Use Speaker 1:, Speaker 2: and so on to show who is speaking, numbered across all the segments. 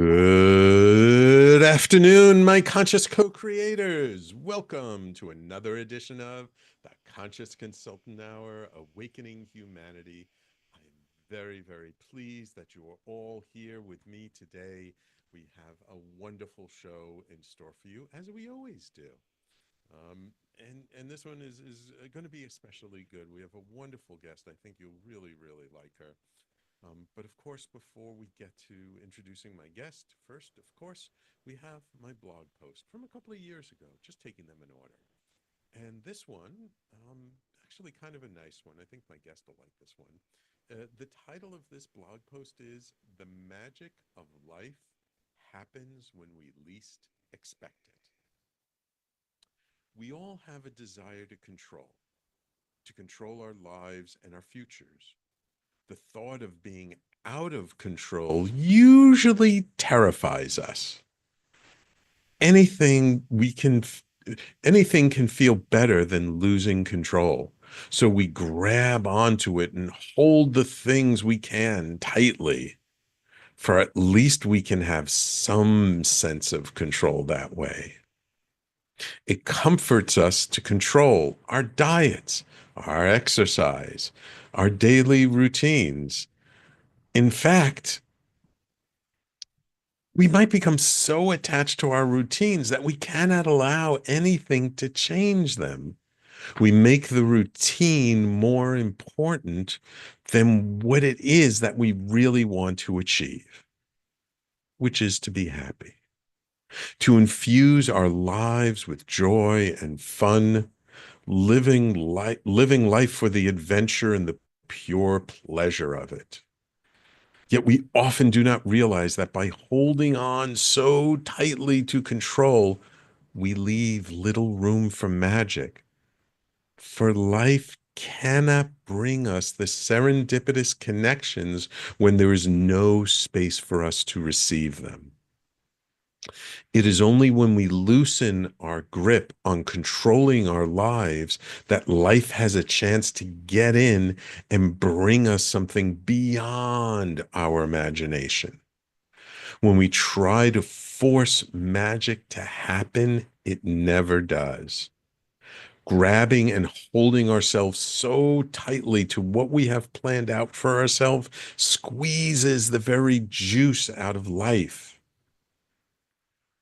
Speaker 1: Good afternoon, my conscious co-creators. Welcome to another edition of the Conscious Consultant Hour, Awakening Humanity. I am very, very pleased that you are all here with me today. We have a wonderful show in store for you, as we always do. And this one is going to be especially good. We have a wonderful guest. I think you'll really, really like her. But of course, before we get to introducing my guest, first, of course, we have my blog post from a couple of years ago, just taking them in order. And this one, actually kind of a nice one. I think my guest will like this one. The title of this blog post is The Magic of Life Happens When We Least Expect It. We all have a desire to control our lives and our futures. The thought of being out of control usually terrifies us. Anything we can Anything can feel better than losing control. So we grab onto it and hold the things we can tightly, for at least we can have some sense of control that way. It comforts us to control our diets, our exercise, our daily routines. In fact, we might become so attached to our routines that we cannot allow anything to change them. We make the routine more important than what it is that we really want to achieve, which is to be happy, to infuse our lives with joy and fun, living life for the adventure and the pure pleasure of it. Yet we often do not realize that by holding on so tightly to control, we leave little room for magic. For life cannot bring us the serendipitous connections when there is no space for us to receive them. It is only when we loosen our grip on controlling our lives that life has a chance to get in and bring us something beyond our imagination. When we try to force magic to happen, it never does. Grabbing and holding ourselves so tightly to what we have planned out for ourselves squeezes the very juice out of life.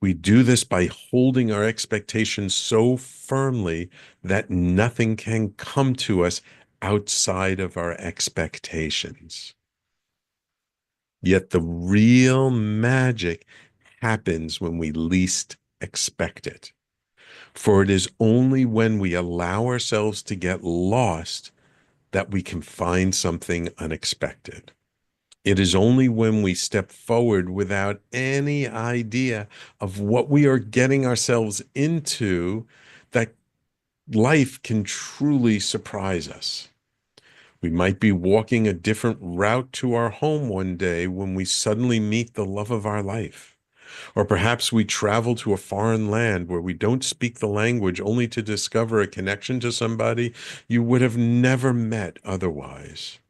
Speaker 1: We do this by holding our expectations so firmly that nothing can come to us outside of our expectations. Yet the real magic happens when we least expect it. For it is only when we allow ourselves to get lost that we can find something unexpected. It is only when we step forward without any idea of what we are getting ourselves into that life can truly surprise us. We might be walking a different route to our home one day when we suddenly meet the love of our life. Or perhaps we travel to a foreign land where we don't speak the language only to discover a connection to somebody you would have never met otherwise.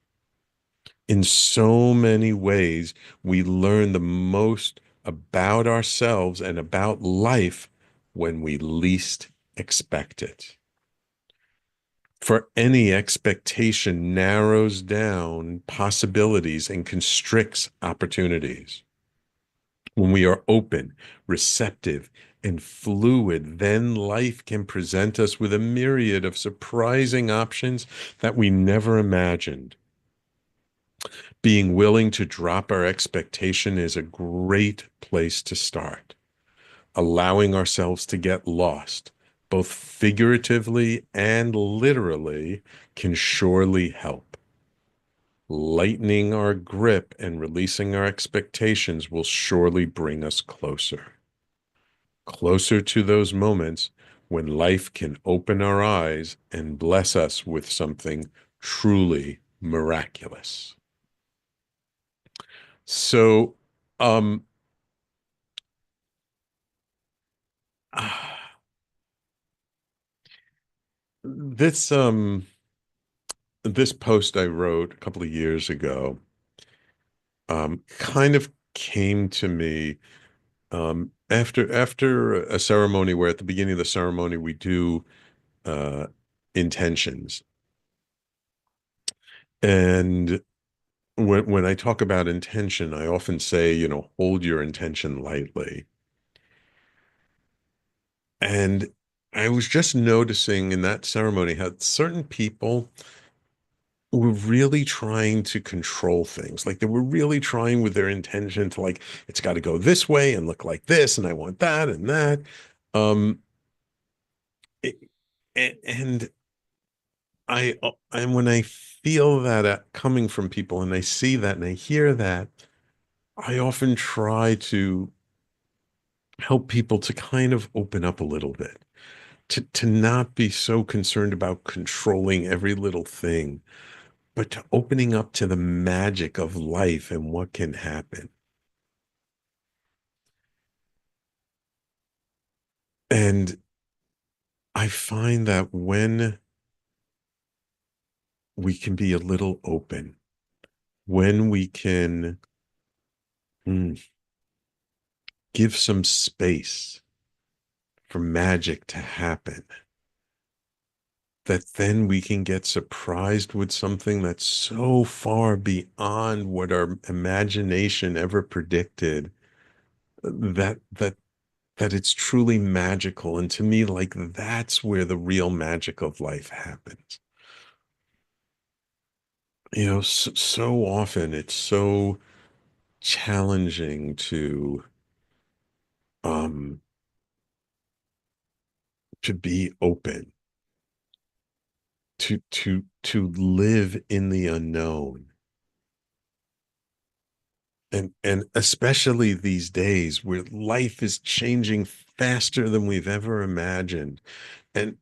Speaker 1: In so many ways, we learn the most about ourselves and about life when we least expect it. For any expectation narrows down possibilities and constricts opportunities. When we are open, receptive, and fluid, then life can present us with a myriad of surprising options that we never imagined. Being willing to drop our expectation is a great place to start. Allowing ourselves to get lost, both figuratively and literally, can surely help. Lightening our grip and releasing our expectations will surely bring us closer to those moments when life can open our eyes and bless us with something truly miraculous. So, um, this this post I wrote a couple of years ago kind of came to me after a ceremony where at the beginning of the ceremony we do uh, intentions. And when I talk about intention, I often say, hold your intention lightly. And I was just noticing in that ceremony how certain people were really trying to control things. Like they were really trying with their intention to like, it's got to go this way and look like this, and I want that and that. Um, it- and and when I feel that coming from people and I see that and I hear that, I often try to help people to kind of open up a little bit, to not be so concerned about controlling every little thing, but to opening up to the magic of life and what can happen. And I find that when we can be a little open, when we can mm, give some space for magic to happen, that then we can get surprised with something that's so far beyond what our imagination ever predicted, that that it's truly magical. And to me, like that's where the real magic of life happens. So often it's so challenging um to be open, to live in the unknown. And especially these days where life is changing faster than we've ever imagined. And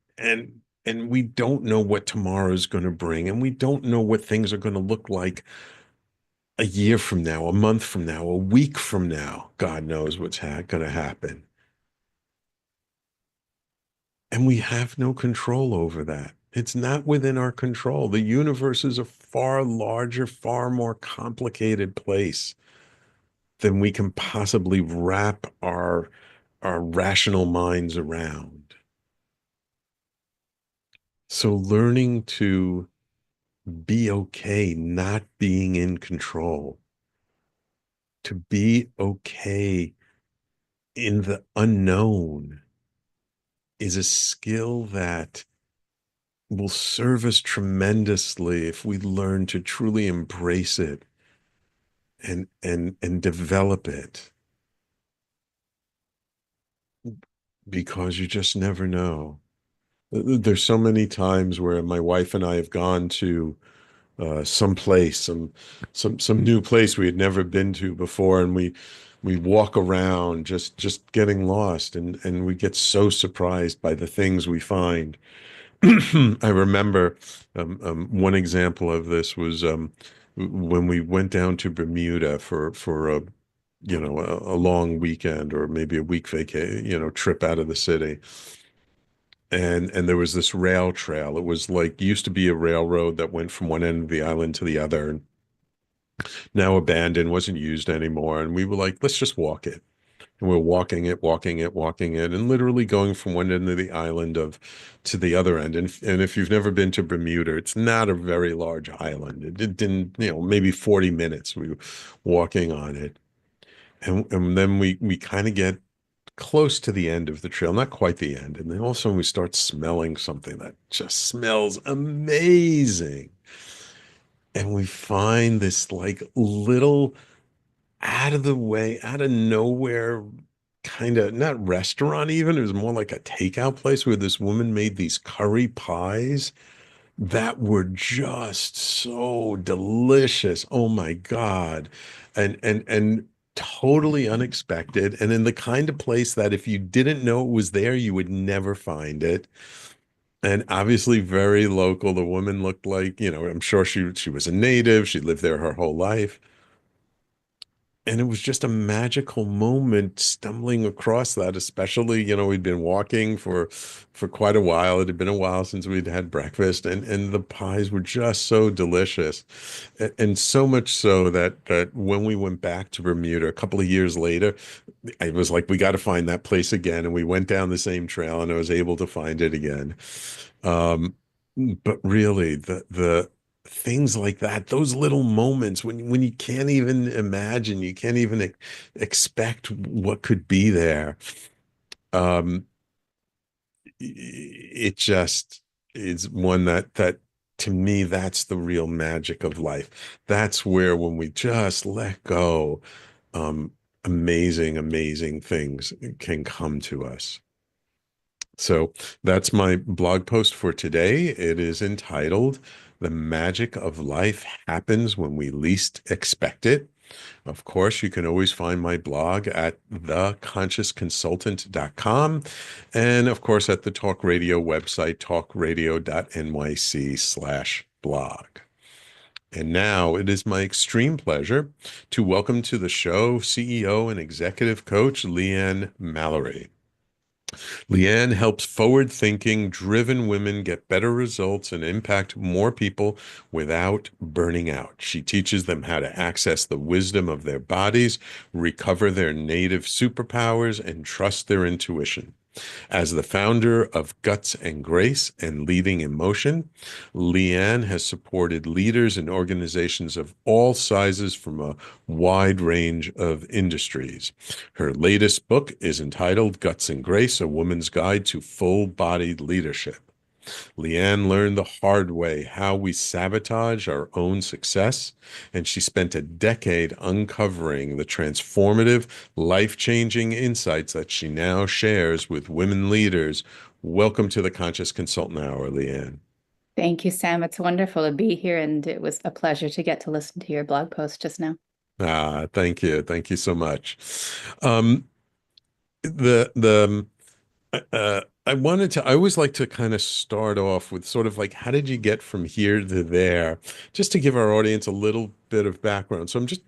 Speaker 1: we don't know what tomorrow is going to bring, and we don't know what things are going to look like a year from now, a month from now, a week from now. God knows what's going to happen. And we have no control over that. It's not within our control. The universe is a far larger, far more complicated place than we can possibly wrap our rational minds around. So learning to be okay not being in control, to be okay in the unknown is a skill that will serve us tremendously if we learn to truly embrace it and develop it, because you just never know. There's so many times where my wife and I have gone to some place, some new place we had never been to before, and we walk around just getting lost, and we get so surprised by the things we find. I remember one example of this was when we went down to Bermuda for a long weekend or maybe a week trip out of the city. And there was this rail trail. It was like used to be a railroad that went from one end of the island to the other, and now abandoned, wasn't used anymore. And we were like, let's just walk it. And we're walking it, walking it, walking it, and literally going from one end of the island of to the other end. And if you've never been to Bermuda, it's not a very large island. It didn't, maybe 40 minutes we were walking on it. And then we kind of get close to the end of the trail, not quite the end. And then all of a sudden we start smelling something that just smells amazing. And we find this like little out of the way, out of nowhere, kind of not restaurant even. It was more like a takeout place where this woman made these curry pies that were just so delicious. Oh my God. And totally unexpected. And in the kind of place that if you didn't know it was there, you would never find it. And obviously very local. The woman looked like, I'm sure she was a native. She lived there her whole life. and it was just a magical moment stumbling across that, especially, we'd been walking for quite a while. It had been a while since we'd had breakfast, and the pies were just so delicious. And so much so that when we went back to Bermuda a couple of years later, I was like, we got to find that place again. And we went down the same trail and I was able to find it again. Um, but really, the things like that, those little moments when you can't even imagine, you can't even expect what could be there. Um, it just is one that to me, that's the real magic of life. That's where when we just let go, um, amazing things can come to us. So that's my blog post for today. It is entitled "The Magic of Life Happens When We Least Expect It." Of course, you can always find my blog at theconsciousconsultant.com, and of course at the Talk Radio website, talkradio.nyc/blog. And now it is my extreme pleasure to welcome to the show CEO and executive coach LeeAnn Mallorie. LeeAnn helps forward-thinking, driven women get better results and impact more people without burning out. She teaches them how to access the wisdom of their bodies, recover their native superpowers, and trust their intuition. As the founder of Guts and Grace and Leading Emotion, LeeAnn has supported leaders and organizations of all sizes from a wide range of industries. Her latest book is entitled Guts and Grace, A Woman's Guide to Full-Bodied Leadership. LeeAnn learned the hard way how we sabotage our own success, and she spent a decade uncovering the transformative, life-changing insights that she now shares with women leaders. Welcome to the Conscious Consultant Hour, LeeAnn.
Speaker 2: Thank you, Sam. It's wonderful to be here, and it was a pleasure to get to listen to your blog post just now.
Speaker 1: Thank you. Thank you so much. Um, the I always like to kind of start off with sort of like, how did you get from here to there? Just to give our audience a little bit of background. So I'm just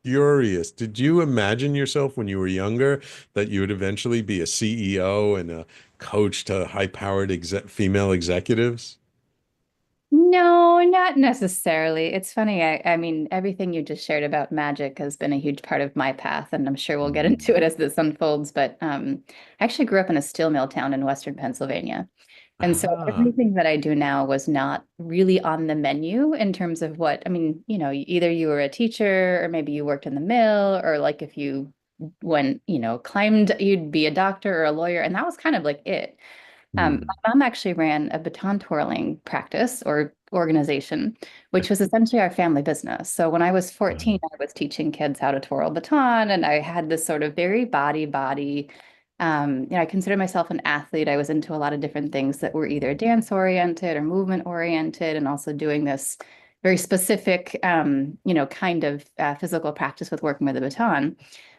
Speaker 1: curious, did you imagine yourself when you were younger that you would eventually be a CEO and a coach to high-powered female executives?
Speaker 2: No, not necessarily. It's funny. I mean, everything you just shared about magic has been a huge part of my path, and I'm sure we'll get into
Speaker 1: Mm.
Speaker 2: it as this unfolds. But I actually grew up in a steel mill town in Western Pennsylvania. And so
Speaker 1: Ah.
Speaker 2: everything that I do now was not really on the menu in terms of what, I mean, either you were a teacher or maybe you worked in the mill, or like if you went, climbed, you'd be a doctor or a lawyer. And that was kind of like it.
Speaker 1: Mm.
Speaker 2: My mom actually ran a baton twirling practice or organization, which was essentially our family business. So when I was 14, I was teaching kids how to twirl baton, and I had this sort of very body. I consider myself an athlete. I was into a lot of different things that were either dance oriented or movement oriented, and also doing this very specific, kind of physical practice with working with a baton.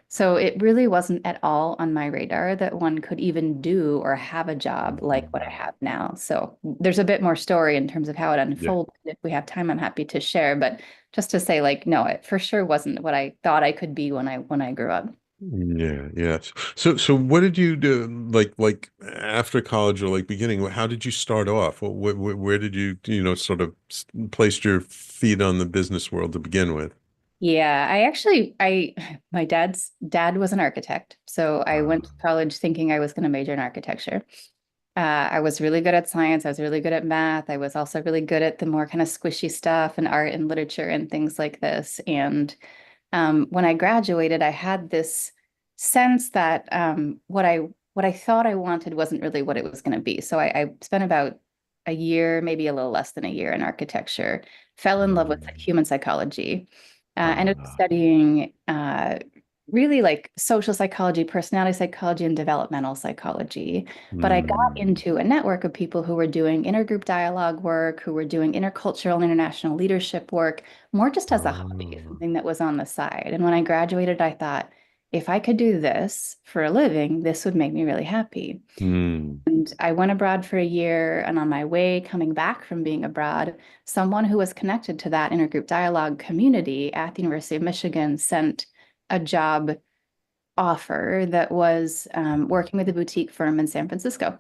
Speaker 2: So it really wasn't at all on my radar that one could even do or have a job like what I have now. So there's a bit more story in terms of how it
Speaker 1: Yeah.
Speaker 2: unfolded. If we have time, I'm happy to share. But just to say, like, no, it for sure wasn't what I thought I could be when I grew up.
Speaker 1: Yeah. So what did you do like after college or like beginning? How did you start off? Where did you, sort of placed your feet on the business world to begin with?
Speaker 2: Yeah, my dad's dad was an architect. So I went to college thinking I was going to major in architecture. I was really good at science. I was really good at math. I was also really good at the more kind of squishy stuff and art and literature and things like this. And when I graduated, I had this sense that what I thought I wanted wasn't really what it was going to be. So I spent about a year, maybe a little less than a year in architecture, fell in love with like,
Speaker 1: Mm.
Speaker 2: human psychology, ended up
Speaker 1: Ah.
Speaker 2: studying really like social psychology, personality psychology, and developmental psychology. But I got
Speaker 1: Mm.
Speaker 2: into a network of people who were doing intergroup dialogue work, who were doing intercultural and international leadership work, more just as a hobby,
Speaker 1: Ah.
Speaker 2: something that was on the side. And when I graduated, I thought, if I could do this for a living, this would make me really happy.
Speaker 1: Mm.
Speaker 2: And I went abroad for a year, and on my way coming back from being abroad, someone who was connected to that intergroup dialogue community at the University of Michigan sent a job offer that was working with a boutique firm in San Francisco.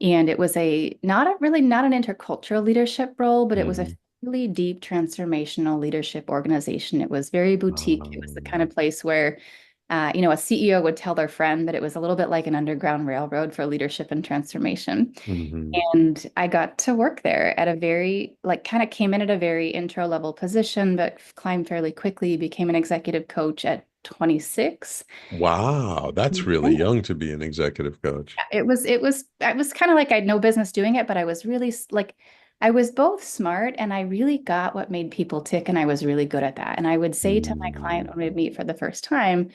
Speaker 2: And it was a really not an intercultural leadership role, but it was a
Speaker 1: Hmm.
Speaker 2: really deep transformational leadership organization. It was very boutique. It was the kind of place where a CEO would tell their friend that it was a little bit like an underground railroad for leadership and transformation.
Speaker 1: Hmm.
Speaker 2: And I got to work there at a very, like, kind of came in at a very intro level position, but climbed fairly quickly, became an executive coach at 26.
Speaker 1: Wow, that's really young to be an executive coach.
Speaker 2: It was kind of like I had no business doing it, but I was really like, I was both smart and I really got what made people tick, and I was really good at that. And I would say to my client
Speaker 1: Mm,
Speaker 2: when we meet for the first time,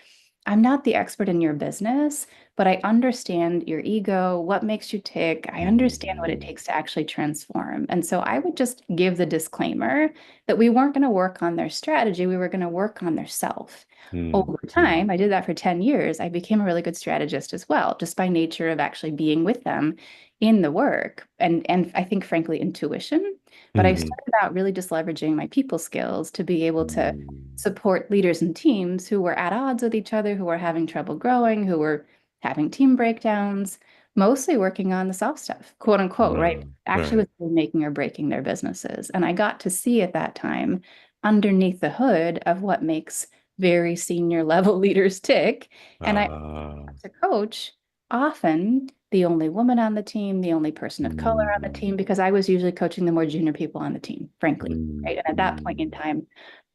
Speaker 2: I'm not the expert in your business, but I understand your ego, what makes you tick. I understand what it
Speaker 1: mm,
Speaker 2: takes to actually transform. And so I would just give the disclaimer that we weren't going to work on their strategy, we were going to work on their self.
Speaker 1: mm,
Speaker 2: Over
Speaker 1: mm,
Speaker 2: time, I did that for 10 years. I became a really good strategist as well, just by nature of actually being with them in the work and I think frankly intuition. But I
Speaker 1: mhm,
Speaker 2: started out really just leveraging my people skills to be able to
Speaker 1: mm,
Speaker 2: support leaders and teams who were at odds with each other, who were having trouble growing, who were having team breakdowns, mostly working on the soft stuff, quote unquote, right? Actually
Speaker 1: right.
Speaker 2: was really making or breaking their businesses. And I got to see at that time underneath the hood of what makes very senior level leaders tick. And I
Speaker 1: Ah,
Speaker 2: to coach, often the only woman on the team, the only person of color on the
Speaker 1: mhm,
Speaker 2: team, because I was usually coaching the more junior people on the team, frankly,
Speaker 1: mm,
Speaker 2: right? And at that point in
Speaker 1: mm,
Speaker 2: time,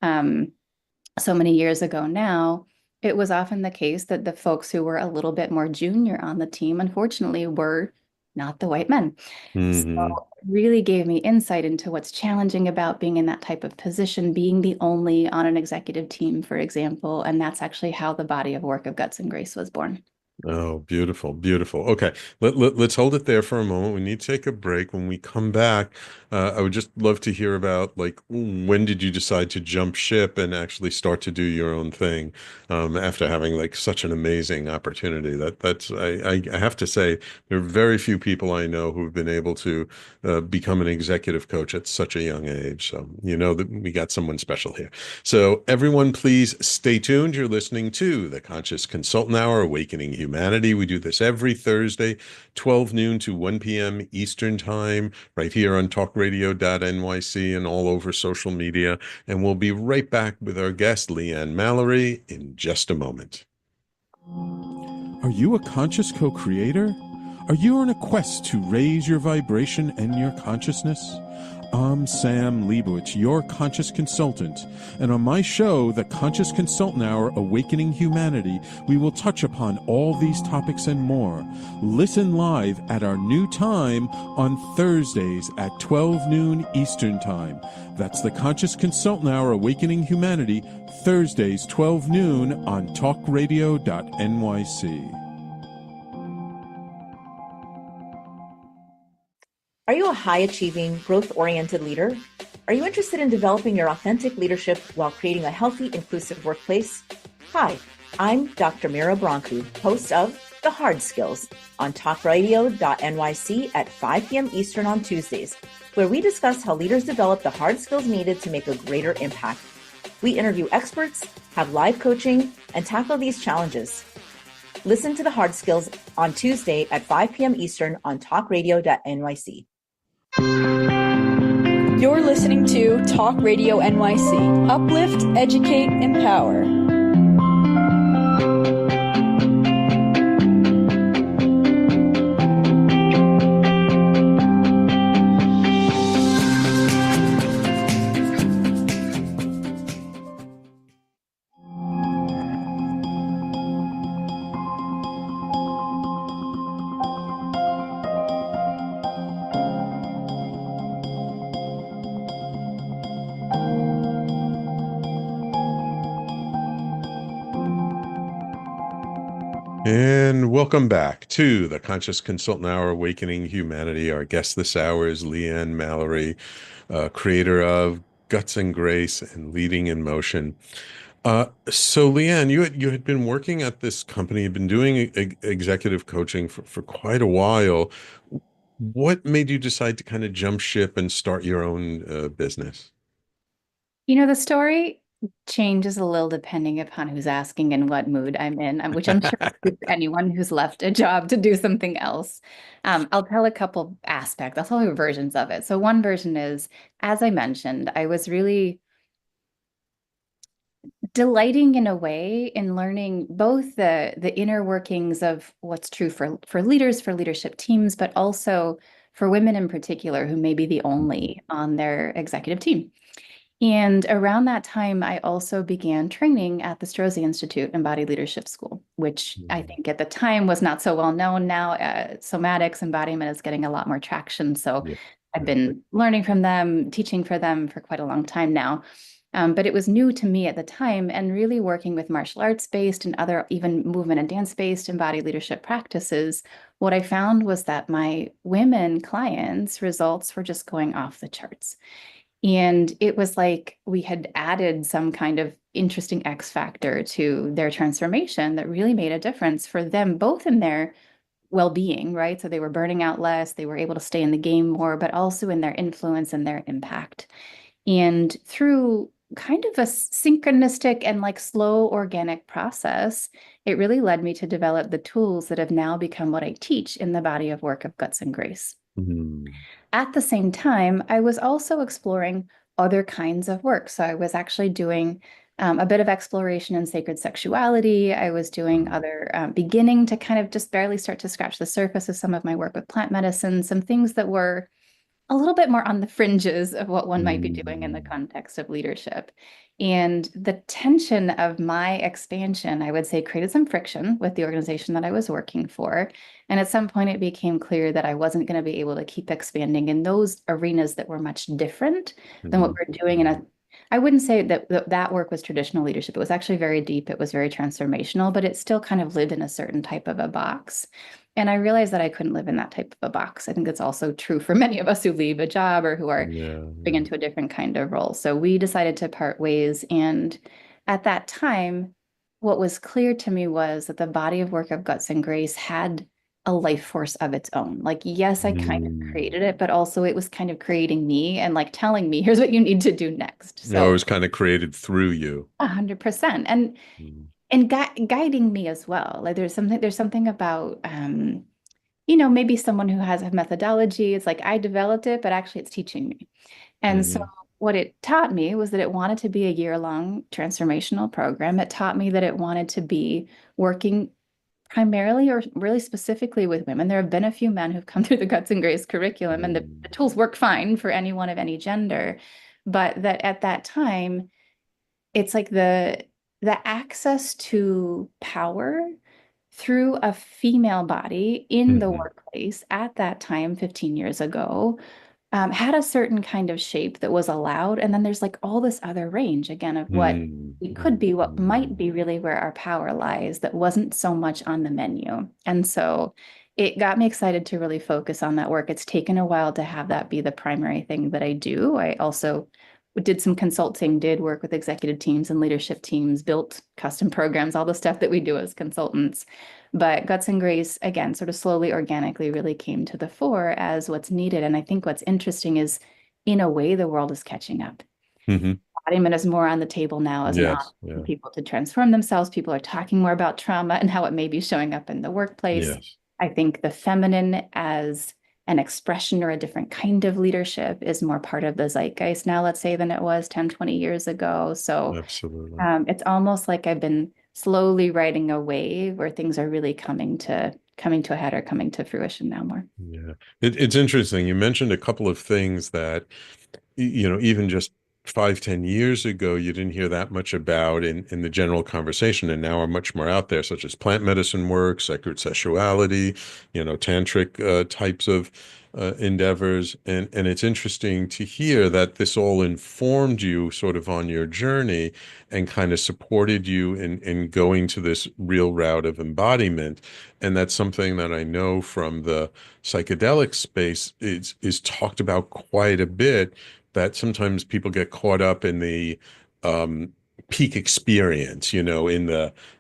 Speaker 2: um, so many years ago now, it was often the case that the folks who were a little bit more junior on the team, unfortunately, were not the white men. So
Speaker 1: mhm.
Speaker 2: it really gave me insight into what's challenging about being in that type of position, being the only on an executive team, for example. And that's actually how the body of work of Guts and Grace was born.
Speaker 1: Oh, beautiful, beautiful. Okay, let's hold it there for a moment. We need to take a break. When we come back, I would just love to hear about like when did you decide to jump ship and actually start to do your own thing after having like such an amazing opportunity. I have to say there are very few people I know who've been able to become an executive coach at such a young age. So you know that we got someone special here. So, everyone, please stay tuned. You're listening to the Conscious Consultant Hour, Awakening Humanity. We do this every Thursday, 12 noon to 1 p.m. Eastern Time, right here on talkradio.nyc and all over social media. And we'll be right back with our guest, LeeAnn Mallorie, in just a moment. Are you a conscious co creator? Are you on a quest to raise your vibration and your consciousness? I'm Sam Leibowitz, your conscious consultant, and on my show, The Conscious Consultant Hour Awakening Humanity, we will touch upon all these topics and more. Listen live at our new time on Thursdays at 12 noon Eastern Time. That's The Conscious Consultant Hour Awakening Humanity, Thursdays 12 noon on talkradio.nyc.
Speaker 3: Are you a high-achieving, growth-oriented leader? Are you interested in developing your authentic leadership while creating a healthy, inclusive workplace? Hi, I'm Dr. Mira Brancu, host of The Hard Skills on talkradio.nyc at 5 p.m. Eastern on Tuesdays, where we discuss how leaders develop the hard skills needed to make a greater impact. We interview experts, have live coaching, and tackle these challenges. Listen to The Hard Skills on Tuesday at 5 p.m. Eastern on talkradio.nyc.
Speaker 4: You're listening to Talk Radio NYC. Uplift, educate, empower.
Speaker 1: And welcome back to the Conscious Consultant Hour, Awakening Humanity. Our guest this hour is LeeAnn Mallorie, creator of Guts and Grace and Leading in Motion. So LeeAnn, you had been working at this company, you've been doing executive coaching for quite a while. What made you decide to kind of jump ship and start your own business?
Speaker 2: The story Changes a little depending upon who's asking and what mood I'm in, which I'm sure is anyone who's left a job to do something else. I'll tell a couple aspects. I'll tell you versions of it. So one version is, as I mentioned, I was really delighting in a way in learning both the inner workings of what's true for leaders, for leadership teams, but also for women in particular who may be the only on their executive team. And around that time, I also began training at the Strozzi Institute Embodied Leadership School, which I think at the time was not so well known. Now, somatics embodiment is getting a lot more traction. So
Speaker 1: Yeah.
Speaker 2: I've been learning from them, teaching for them for quite a long time now. But it was new to me at the time, and really working with martial arts based and other even movement and dance based embodied leadership practices. What I found was that my women clients' results were just going off the charts. And it was like we had added some kind of interesting X factor to their transformation that really made a difference for them, both in their well-being, right? So they were burning out less, they were able to stay in the game more, but also in their influence and their impact. And through kind of a synchronistic and like slow organic process, it really led me to develop the tools that have now become what I teach in the body of work of Guts and Grace.
Speaker 1: Mhm.
Speaker 2: At the same time, I was also exploring other kinds of work. So I was actually doing a bit of exploration in sacred sexuality. I was doing other, beginning to kind of just barely start to scratch the surface of some of my work with plant medicine, some things that were a little bit more on the fringes of what one might be doing in the
Speaker 1: Mhm.
Speaker 2: context of leadership. And the tension of my expansion, I would say, created some friction with the organization that I was working for. And at some point, it became clear that I wasn't going to be able to keep expanding in those arenas that were much different than what
Speaker 1: Mhm.
Speaker 2: we're doing in a I wouldn't say that work was traditional leadership. It was actually very deep. It was very transformational, but it still kind of lived in a certain type of a box. And I realized that I couldn't live in that type of a box. I think that's also true for many of us who leave a job or who are
Speaker 1: Yeah,
Speaker 2: moving
Speaker 1: yeah.
Speaker 2: into a different kind of role. So we decided to part ways. And at that time, what was clear to me was that the body of work of Guts and Grace had a life force of its own. Like, yes, I kind of
Speaker 1: Mm.
Speaker 2: created it, but also it was kind of creating me and like telling me, here's what you need to do next.
Speaker 1: No, it
Speaker 2: So
Speaker 1: was kind of created through you.
Speaker 2: 100%.
Speaker 1: Mm.
Speaker 2: And guiding me as well. Like there's something about maybe someone who has a methodology, it's like I developed it, but actually it's teaching me. And so
Speaker 1: Mhm.
Speaker 2: what it taught me was that it wanted to be a year-long transformational program. It taught me that it wanted to be working primarily or really specifically with women. There have been a few men who've come through the Guts and Grace curriculum, and the
Speaker 1: Mm.
Speaker 2: tools work fine for anyone of any gender. But that at that time, it's like the access to power through a female body in the
Speaker 1: Mhm.
Speaker 2: workplace at that time, 15 years ago, had a certain kind of shape that was allowed. And then there's like all this other range again of what
Speaker 1: Mm.
Speaker 2: we could
Speaker 1: Mm.
Speaker 2: be, what might
Speaker 1: Mm.
Speaker 2: be really where our power lies that wasn't so much on the menu. And so it got me excited to really focus on that work. It's taken a while to have that be the primary thing that I do. I also did some consulting, did work with executive teams and leadership teams, built custom programs, all the stuff that we do as consultants. But Guts and Grace, again, sort of slowly, organically really came to the fore as what's needed. And I think what's interesting is, in a way, the world is catching up.
Speaker 1: Mhm.
Speaker 2: Embodiment is more on the table now as an option
Speaker 1: Yes.
Speaker 2: for
Speaker 1: Yeah.
Speaker 2: people to transform themselves. People are talking more about trauma and how it may be showing up in the workplace.
Speaker 1: Yes.
Speaker 2: I think the feminine as an expression or a different kind of leadership is more part of the zeitgeist now, let's say, than it was 10, 20 years ago. So
Speaker 1: Absolutely.
Speaker 2: it's almost like I've been slowly riding a wave where things are really coming to a head or coming to fruition now more.
Speaker 1: Yeah. It's interesting. You mentioned a couple of things that even just 5, 10 years ago, you didn't hear that much about in the general conversation, and now are much more out there, such as plant medicine work, sacred sexuality, tantric types of endeavors. And it's interesting to hear that this all informed you sort of on your journey and kind of supported you in going to this real route of embodiment. And that's something that I know from the psychedelic space is talked about quite a bit, that sometimes people get caught up in the um, peak experience, in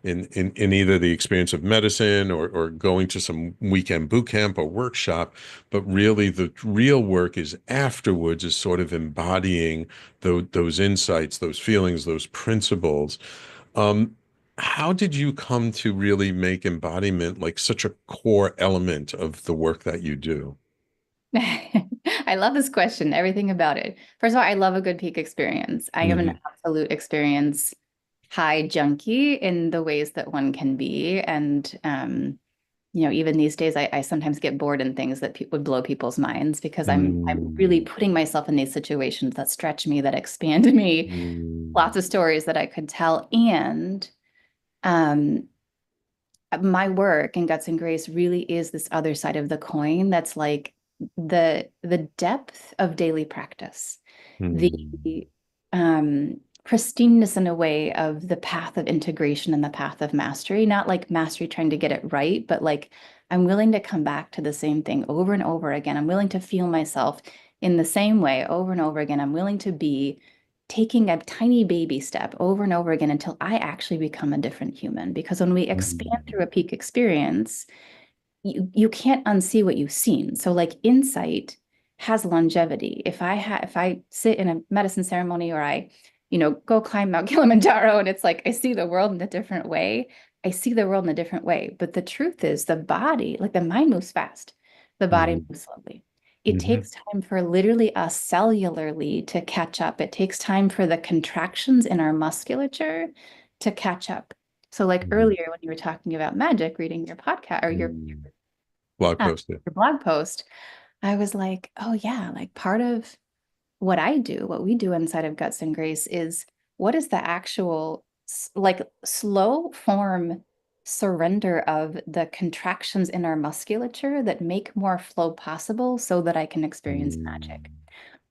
Speaker 1: in either the experience of medicine or going to some weekend boot camp or workshop, but really the real work is afterwards, is sort of embodying those insights, those feelings, those principles. Um, how did you come to really make embodiment like such a core element of the work that you do?
Speaker 2: I love this question, everything about it. First of all, I love a good peak experience. I am an
Speaker 1: Hmm.
Speaker 2: absolute experience high junkie in the ways that one can be. And, even these days, I sometimes get bored in things that would blow people's minds because I'm really
Speaker 1: Mm.
Speaker 2: putting myself in these situations that stretch me, that expand me, lots
Speaker 1: Mm.
Speaker 2: of stories that I could tell. And um, my work in Guts and Grace really is this other side of the coin that's like the depth of daily practice, the
Speaker 1: Mm.
Speaker 2: pristineness in a way of the path of integration and the path of mastery, not like mastery trying to get it right, but like I'm willing to come back to the same thing over and over again. I'm willing to feel myself in the same way over and over again. I'm willing to be taking a tiny baby step over and over again until I actually become a different human. Because when we expand
Speaker 1: Mm.
Speaker 2: through a peak experience, you can't unsee what you've seen. So like insight has longevity. If I sit in a medicine ceremony or I, go climb Mount Kilimanjaro and it's like I see the world in a different way. I see the world in a different way. But the truth is the body, like the mind moves fast, the body
Speaker 1: Mm.
Speaker 2: moves slowly. It
Speaker 1: Mhm.
Speaker 2: takes time for literally us cellularly to catch up. It takes time for the contractions in our musculature to catch up. So like
Speaker 1: Mhm.
Speaker 2: earlier when you were talking about magic, reading your podcast or
Speaker 1: Mm. Blog post it.
Speaker 2: your blog post, I was like, oh yeah, like part of what I do, what we do inside of Guts and Grace is what is the actual like slow form surrender of the contractions in our musculature that make more flow possible so that I can experience magic.
Speaker 1: Mm.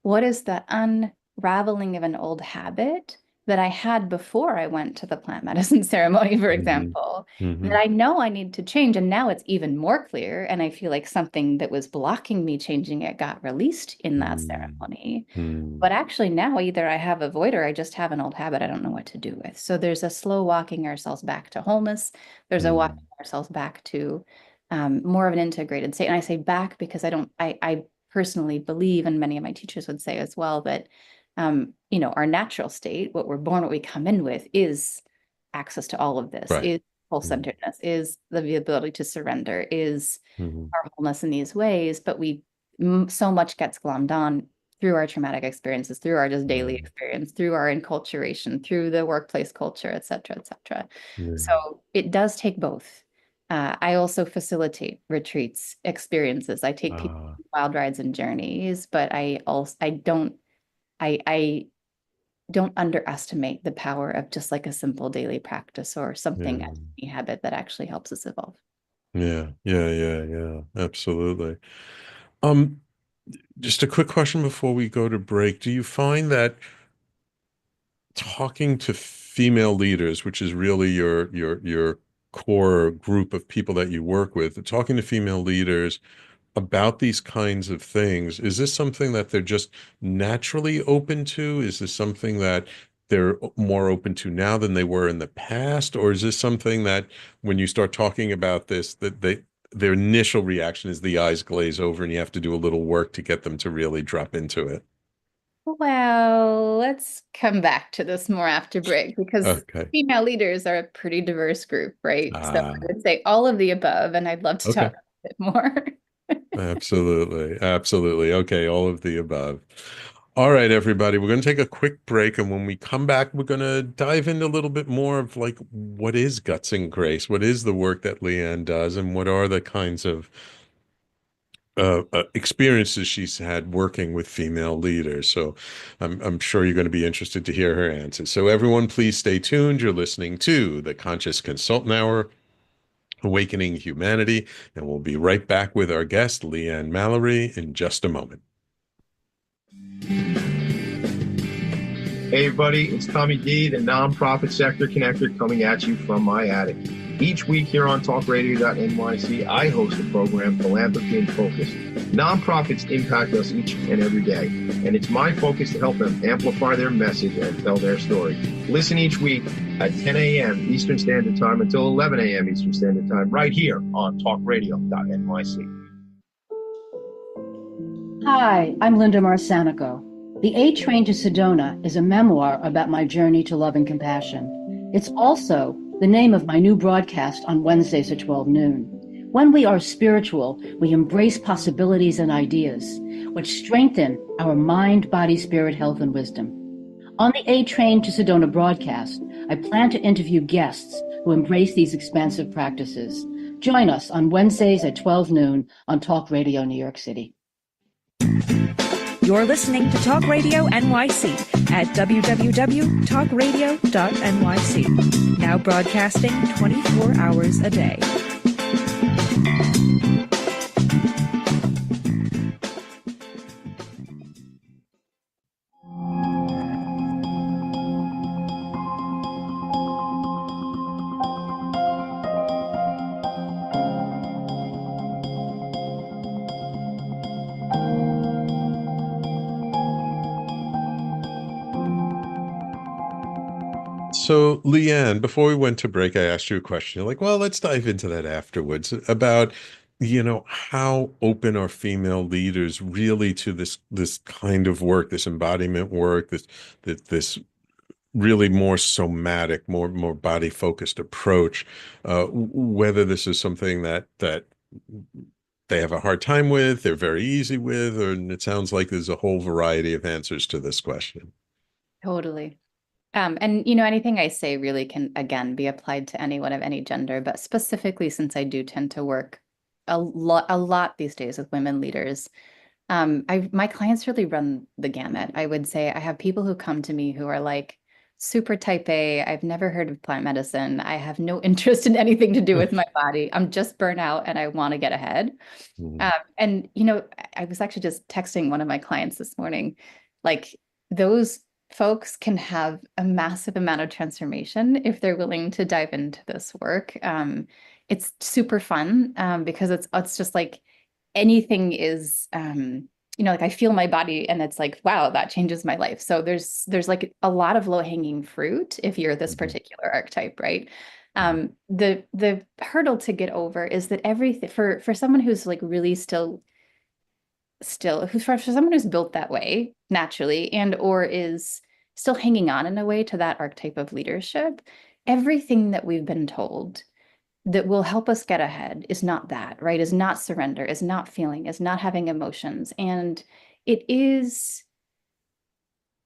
Speaker 2: What is the unraveling of an old habit that I had before I went to the plant medicine ceremony, for
Speaker 1: Mhm.
Speaker 2: example, that
Speaker 1: Mhm.
Speaker 2: I know I need to change? And now it's even more clear. And I feel like something that was blocking me changing it got released in that
Speaker 1: Mm.
Speaker 2: ceremony.
Speaker 1: Mm.
Speaker 2: But actually, now either I have a void or I just have an old habit I don't know what to do with. So there's a slow walking ourselves back to wholeness. There's a
Speaker 1: Mm.
Speaker 2: walking ourselves back to more of an integrated state. And I say back because I personally believe, and many of my teachers would say as well, that our natural state, what we're born, what we come in with, is access to all of this,
Speaker 1: Right.
Speaker 2: is full
Speaker 1: Mm.
Speaker 2: centeredness, is the ability to surrender, is
Speaker 1: Mhm.
Speaker 2: our wholeness in these ways. But so much gets glommed on through our traumatic experiences, through our just daily
Speaker 1: Mm.
Speaker 2: experience, through our enculturation, through the workplace culture, et cetera, et cetera.
Speaker 1: Yeah.
Speaker 2: So it does take both. I also facilitate retreats, experiences. I take people
Speaker 1: Ah.
Speaker 2: on wild rides and journeys, but I don't underestimate the power of just like a simple daily practice or something
Speaker 1: Yeah.
Speaker 2: as a habit that actually helps us evolve.
Speaker 1: Yeah. Yeah. Yeah. Yeah. Absolutely. Um, just a quick question before we go to break. Do you find that talking to female leaders, which is really your core group of people that you work with, talking to female leaders about these kinds of things, is this something that they're just naturally open to? Is this something that they're more open to now than they were in the past? Or is this something that when you start talking about this, that their initial reaction is the eyes glaze over and you have to do a little work to get them to really drop into it?
Speaker 2: Well, let's come back to this more after break because
Speaker 1: Okay.
Speaker 2: female leaders are a pretty diverse group, right? So
Speaker 1: Ah,
Speaker 2: I would say all of the above, and I'd love to
Speaker 1: okay.
Speaker 2: talk a bit more.
Speaker 1: Absolutely. Absolutely. Okay. All of the above. All right, everybody. We're going to take a quick break. And when we come back, we're going to dive into a little bit more of like, what is Guts and Grace? What is the work that LeeAnn does? And what are the kinds of experiences she's had working with female leaders? So I'm sure you're going to be interested to hear her answers. So everyone, please stay tuned. You're listening to the Conscious Consultant Hour, Awakening Humanity, and we'll be right back with our guest, LeeAnn Mallorie, in just a moment.
Speaker 5: Hey, everybody, it's Tommy D, the nonprofit sector connector, coming at you from my attic. Each week here on talkradio.nyc, I host the program Philanthropy in Focus. Nonprofits impact us each and every day, and it's my focus to help them amplify their message and tell their story. Listen each week at 10 a.m. Eastern Standard Time until 11 a.m. Eastern Standard Time, right here on talkradio.nyc.
Speaker 6: Hi, I'm Linda Marsanico. The A Train to Sedona is a memoir about my journey to love and compassion. It's also the name of my new broadcast on Wednesdays at 12 noon. When we are spiritual, we embrace possibilities and ideas, which strengthen our mind, body, spirit, health, and wisdom. On the A Train to Sedona broadcast, I plan to interview guests who embrace these expansive practices. Join us on Wednesdays at 12 noon on Talk Radio New York City.
Speaker 7: You're listening to Talk Radio NYC at www.talkradio.nyc. Now broadcasting 24 hours a day.
Speaker 1: So, LeeAnn, before we went to break, I asked you a question. You're like, well, let's dive into that afterwards about, how open are female leaders really to this kind of work, this embodiment work, this really more somatic, more body focused approach. Whether this is something that they have a hard time with, they're very easy with, or it sounds like there's a whole variety of answers to this question.
Speaker 2: Totally. And anything I say really can, again, be applied to anyone of any gender, but specifically since I do tend to work a lot these days with women leaders, my clients really run the gamut. I would say I have people who come to me who are like super type A. I've never heard of plant medicine. I have no interest in anything to do with my body. I'm just burnt out and I want to get ahead. And I was actually just texting one of my clients this morning, like those folks can have a massive amount of transformation if they're willing to dive into this work. It's super fun because it's just like anything is, like I feel my body and it's like, wow, that changes my life. So there's like a lot of low hanging fruit if you're this particular archetype, right? The hurdle to get over is that everything for someone who's like really still who's for someone who's built that way naturally and or is still hanging on in a way to that archetype of leadership, everything that we've been told that will help us get ahead is not that, right? Is not surrender, is not feeling, is not having emotions. And it is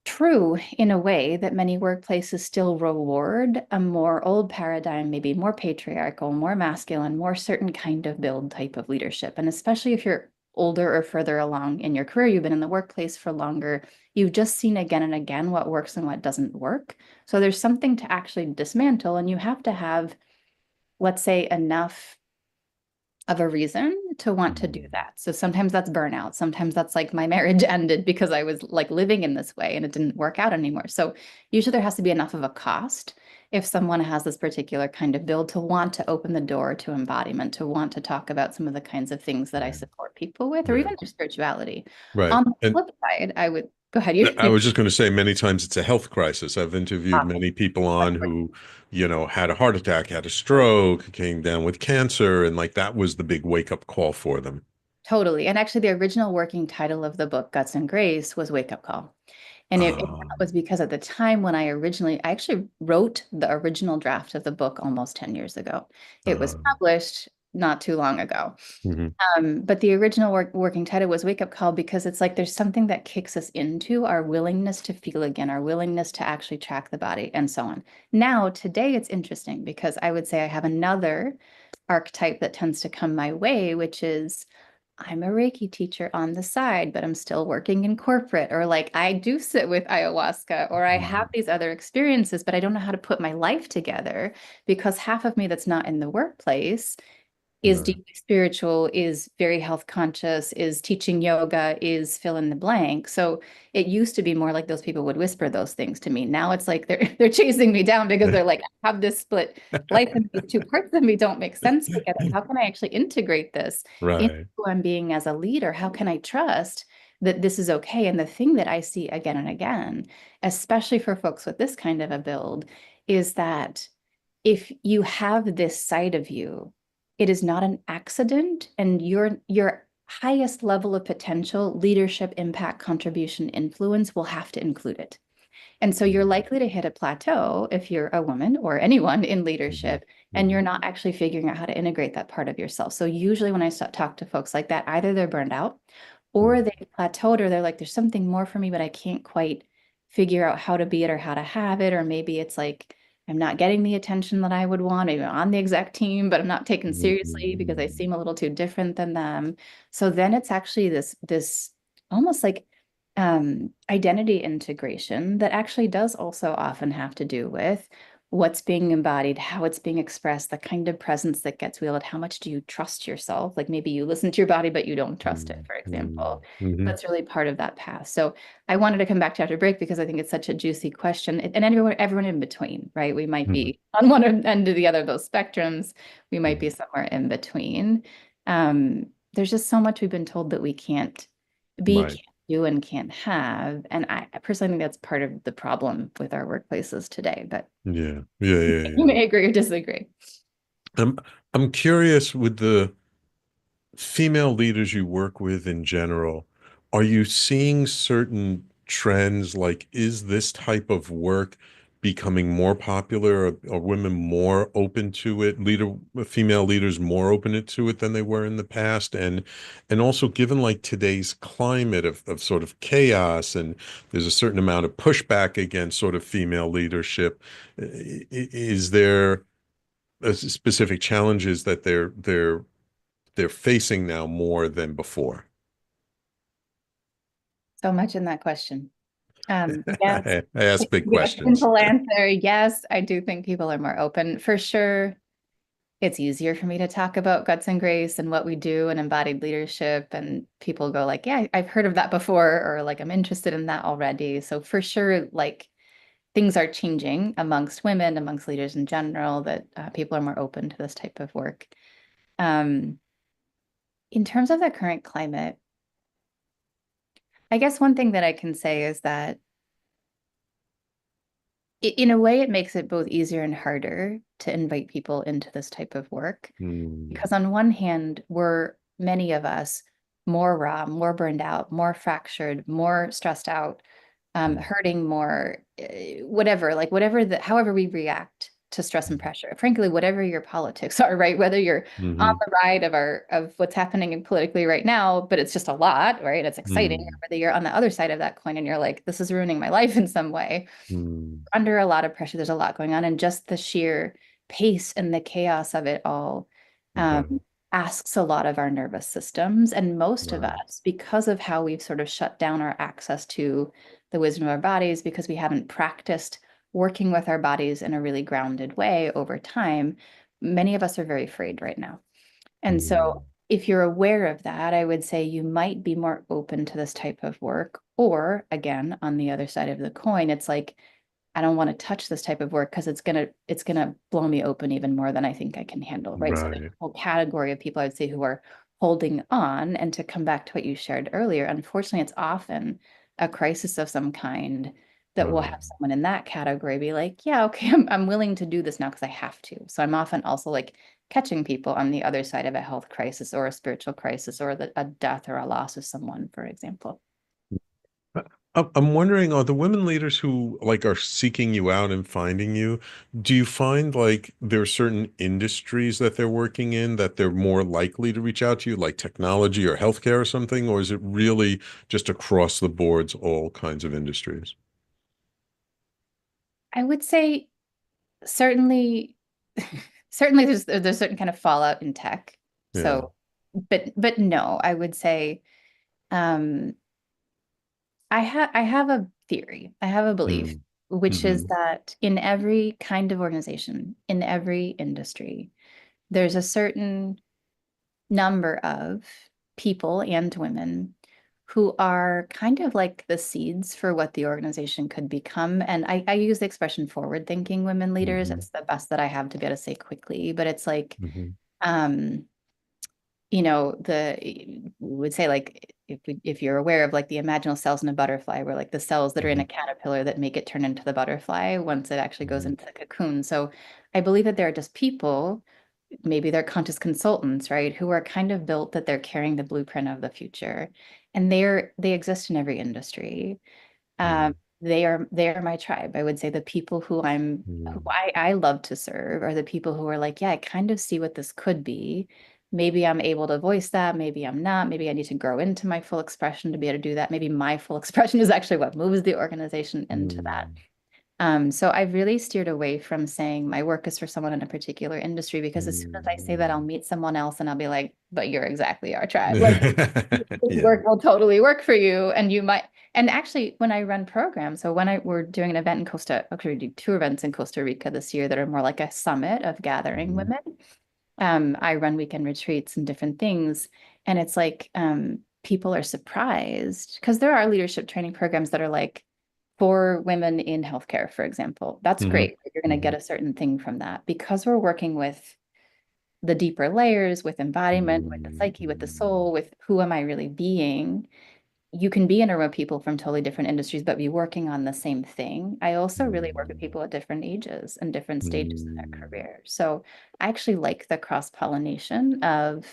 Speaker 2: true in a way that many workplaces still reward a more old paradigm, maybe more patriarchal, more masculine, more certain kind of build type of leadership. And especially if you're older or further along in your career, you've been in the workplace for longer, you've just seen again and again what works and what doesn't work. So there's something to actually dismantle, and you have to have, let's say, enough of a reason to want to do that. So sometimes that's burnout. Sometimes that's like my marriage ended because I was like living in this way and it didn't work out anymore. So usually there has to be enough of a cost if someone has this particular kind of build to want to open the door to embodiment, to want to talk about some of the kinds of things that I support people with, or even their spirituality.
Speaker 1: Right.
Speaker 2: On the flip side, I would go ahead.
Speaker 1: I was just going to say, many times it's a health crisis. I've interviewed many people on who, had a heart attack, had a stroke, came down with cancer, and like that was the big wake up call for them.
Speaker 2: Totally. And actually, the original working title of the book, Guts and Grace, was Wake Up Call. And it was because at the time when I actually wrote the original draft of the book almost 10 years ago. It was published not too long ago. But the original working title was Wake Up Call because it's like there's something that kicks us into our willingness to feel again, our willingness to actually track the body and so on. Now, today it's interesting because I would say I have another archetype that tends to come my way, which is I'm a Reiki teacher on the side, but I'm still working in corporate, or like I do sit with ayahuasca, or I have these other experiences, but I don't know how to put my life together because half of me that's not in the workplace is
Speaker 1: Right.
Speaker 2: deeply spiritual, is very health conscious, is teaching yoga, is fill in the blank. So it used to be more like those people would whisper those things to me. Now it's like they're chasing me down because they're like, I have this split life and these two parts of me don't make sense together. How can I actually integrate this into
Speaker 1: Right.
Speaker 2: who I'm being as a leader? How can I trust that this is okay? And the thing that I see again and again, especially for folks with this kind of a build, is that if you have this side of you, it is not an accident, and your highest level of potential, leadership, impact, contribution, influence will have to include it. And so you're likely to hit a plateau if you're a woman or anyone in leadership, and you're not actually figuring out how to integrate that part of yourself. So usually when I talk to folks like that, either they're burned out or they plateaued, or they're like, there's something more for me, but I can't quite figure out how to be it or how to have it. Or maybe it's like, I'm not getting the attention that I would want. Maybe I'm on the exec team, but I'm not taken seriously because I seem a little too different than them. So then it's actually this almost like identity integration that actually does also often have to do with what's being embodied, how it's being expressed, the kind of presence that gets wielded. How much do you trust yourself? Like maybe you listen to your body, but you don't trust it, for example. That's really part of that path. So I wanted to come back to after break because I think it's such a juicy question, and everyone in between, right? We might be on one end of the other of those spectrums. We might be somewhere in between. There's just so much we've been told that we can't be,
Speaker 1: Right.
Speaker 2: can't do, and can't have. And I personally think that's part of the problem with our workplaces today, but
Speaker 1: Yeah. Yeah. Yeah.
Speaker 2: you
Speaker 1: Yeah.
Speaker 2: may agree or disagree.
Speaker 1: I'm I'm curious with the female leaders you work with in general, are you seeing certain trends? Like, is this type of work becoming more popular? Are women more open to it? Female leaders more open to it than they were in the past? And also given like today's climate of sort of chaos, and there's a certain amount of pushback against sort of female leadership, is there specific challenges that they're facing now more than before?
Speaker 2: So much in that question. Yes,
Speaker 1: I ask big
Speaker 2: give a
Speaker 1: questions.
Speaker 2: simple answer. Yes, I do think people are more open. For sure, it's easier for me to talk about guts and grace and what we do and embodied leadership. And people go like, yeah, I've heard of that before, or like, I'm interested in that already. So for sure, like things are changing amongst women, amongst leaders in general, that people are more open to this type of work. In terms of the current climate, I guess one thing that I can say is that in a way, it makes it both easier and harder to invite people into this type of work. Because on one hand, many of us more raw, more burned out, more fractured, more stressed out, hurting more, however we react to stress and pressure. Frankly, whatever your politics are, right? Whether you're on the ride of what's happening politically right now, but it's just a lot, right? It's exciting, or whether you're on the other side of that coin and you're like, this is ruining my life in some way. Under a lot of pressure, there's a lot going on, and just the sheer pace and the chaos of it all asks a lot of our nervous systems. And most of us, because of how we've sort of shut down our access to the wisdom of our bodies, because we haven't practiced working with our bodies in a really grounded way over time, many of us are very afraid right now. And so if you're aware of that, I would say you might be more open to this type of work. Or again, on the other side of the coin, it's like, I don't want to touch this type of work because it's gonna blow me open even more than I think I can handle, right? So there's a whole category of people I would say who are holding on. And to come back to what you shared earlier, unfortunately, it's often a crisis of some kind that will have someone in that category be like, yeah, okay, I'm willing to do this now because I have to. So I'm often also like catching people on the other side of a health crisis or a spiritual crisis or a death or a loss of someone, for example.
Speaker 1: I'm wondering, are the women leaders who like are seeking you out and finding you, do you find like there are certain industries that they're working in that they're more likely to reach out to you, like technology or healthcare or something, or is it really just across the boards, all kinds of industries?
Speaker 2: I would say certainly, certainly there's certain kind of fallout in tech.
Speaker 1: Yeah.
Speaker 2: So, but no, I would say, um, I have a theory, I have a belief,
Speaker 1: Mm.
Speaker 2: which is
Speaker 1: Hmm.
Speaker 2: that in every kind of organization, in every industry, there's a certain number of people and women who are kind of like the seeds for what the organization could become. And I use the expression forward-thinking women leaders. It's the best that I have to be able to say quickly, but it's like, um, we would say, like, if you're aware of like the imaginal cells in a butterfly, where like the cells that are in a caterpillar that make it turn into the butterfly once it actually goes into the cocoon. So I believe that there are just people, maybe they're conscious consultants, right, who are kind of built that they're carrying the blueprint of the future, and they exist in every industry. They are my tribe. I would say the people who I love to serve are the people who are like, yeah, I kind of see what this could be. Maybe I'm able to voice that. Maybe I'm not. Maybe I need to grow into my full expression to be able to do that. Maybe my full expression is actually what moves the organization into that. So I've really steered away from saying my work is for someone in a particular industry, because as soon as I say that, I'll meet someone else and I'll be like, but you're exactly our tribe. Like, this work will totally work for you. And you might, and actually when I run programs, so we're doing an event in actually we do 2 events in Costa Rica this year that are more like a summit of gathering women. I run weekend retreats and different things. And it's like, people are surprised because there are leadership training programs that are like, for women in healthcare, for example. That's great. You're going to get a certain thing from that. Because we're working with the deeper layers, with embodiment, with the psyche, with the soul, with who am I really being? You can be in a room of people from totally different industries, but be working on the same thing. I also really work with people at different ages and different stages in their career. So I actually like the cross-pollination of